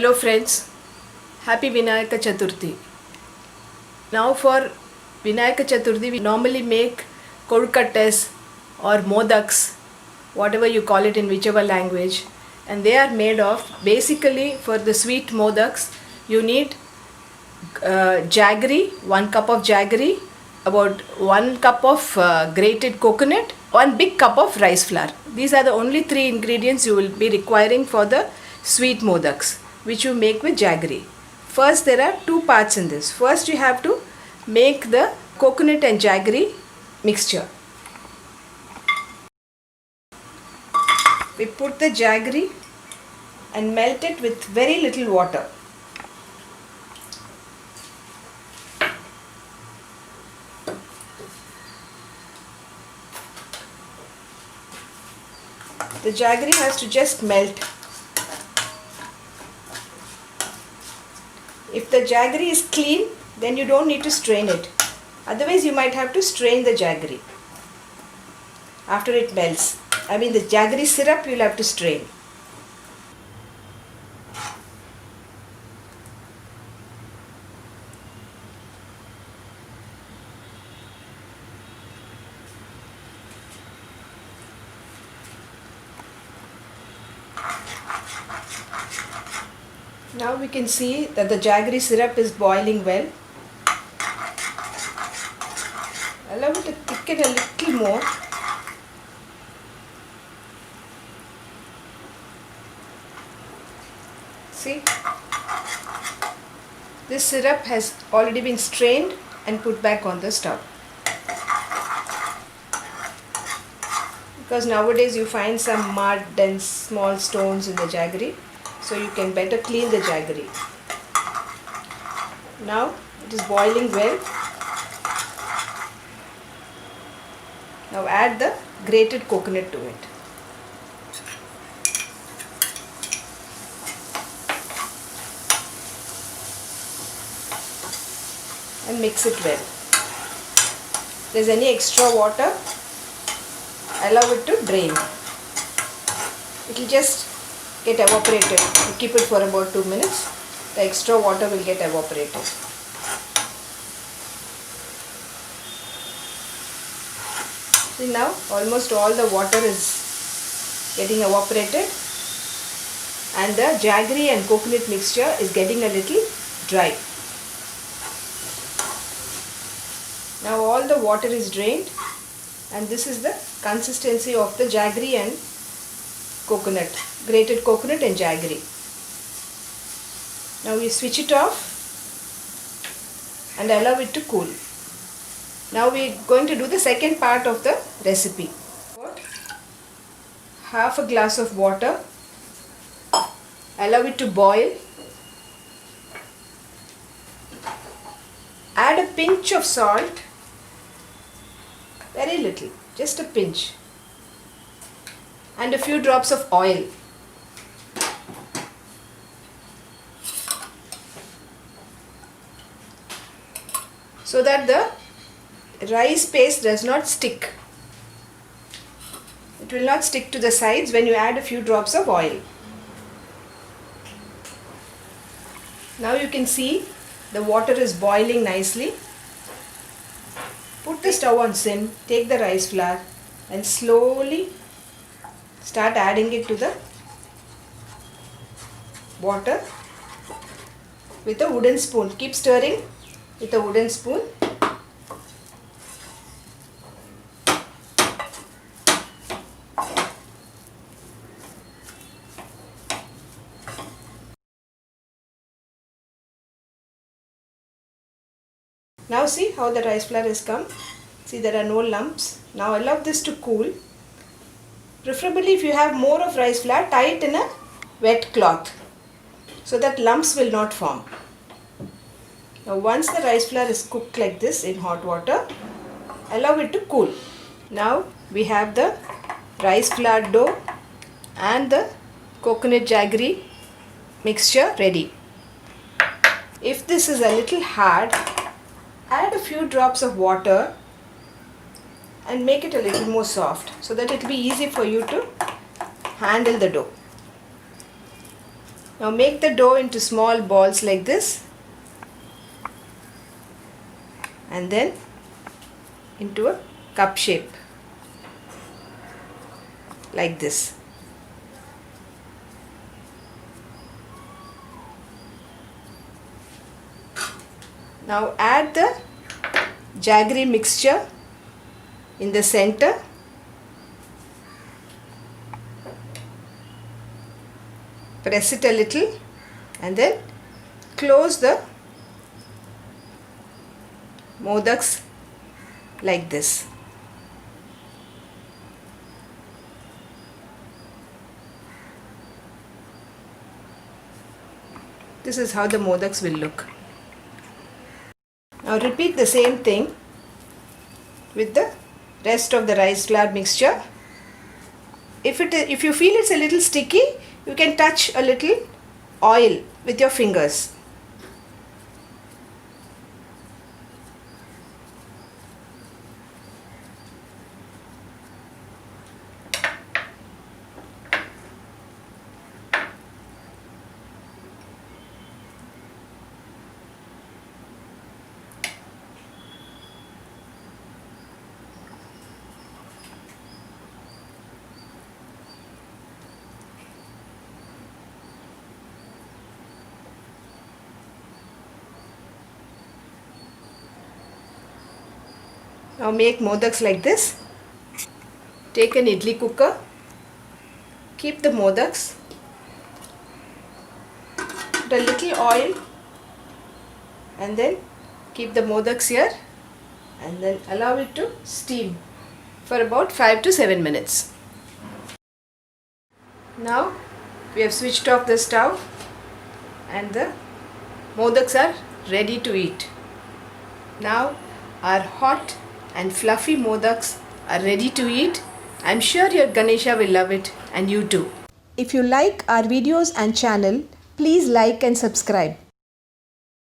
Hello friends, happy Vinayaka Chaturthi. Now for Vinayaka Chaturthi we normally make kodukattes or modaks, whatever you call it in whichever language, and they are made of, basically for the sweet modaks you need jaggery, 1 cup of jaggery, about 1 cup of grated coconut, 1 big cup of rice flour. These are the only 3 ingredients you will be requiring for the sweet modaks, which you make with jaggery. First, there are 2 parts in this. First, you have to make the coconut and jaggery mixture. We put the jaggery and melt it with very little water. The jaggery has to just melt. If the jaggery is clean, then you don't need to strain it. Otherwise, you might have to strain the jaggery after it melts. I mean, the jaggery syrup you'll have to strain. Now we can see that the jaggery syrup is boiling well. Allow it to thicken a little more. See, this syrup has already been strained and put back on the stove. Because nowadays you find some mud and small stones in the jaggery, so you can better clean the jaggery. Now it is boiling well. Now add the grated coconut to it. And mix it well. If there is any extra water, allow it to drain. It will just get evaporated. You keep it for about 2 minutes. The extra water will get evaporated. See, now almost all the water is getting evaporated and the jaggery and coconut mixture is getting a little dry. Now all the water is drained and this is the consistency of the jaggery and coconut, grated coconut and jaggery. Now we switch it off and allow it to cool. Now we are going to do the second part of the recipe. Half a glass of water, allow it to boil, add a pinch of salt, very little, just a pinch, and a few drops of oil. So that the rice paste does not stick. It will not stick to the sides when you add a few drops of oil. Now you can see the water is boiling nicely. Put the stove on sim, take the rice flour and slowly start adding it to the water with a wooden spoon. Keep stirring with a wooden spoon. Now see how the rice flour has come. See, there are no lumps. Now allow this to cool. Preferably if you have more of rice flour, tie it in a wet cloth so that lumps will not form. Now once the rice flour is cooked like this in hot water, allow it to cool. Now we have the rice flour dough and the coconut jaggery mixture ready. If this is a little hard, add a few drops of water and make it a little more soft so that it will be easy for you to handle the dough. Now make the dough into small balls like this, and then into a cup shape like this. Now add the jaggery mixture in the center. Press it a little and then close the modaks like this. This is how the modaks will look. Now repeat the same thing with the rest of the rice flour mixture. If you feel it's a little sticky, you can touch a little oil with your fingers. Now make modaks like this. Take an idli cooker. Keep the modaks. Put a little oil and then keep the modaks here and then allow it to steam for about 5 to 7 minutes. Now we have switched off the stove and the modaks are ready to eat. Now our hot and fluffy modaks are ready to eat. I'm sure your Ganesha will love it, and you too. If you like our videos and channel, please like and subscribe.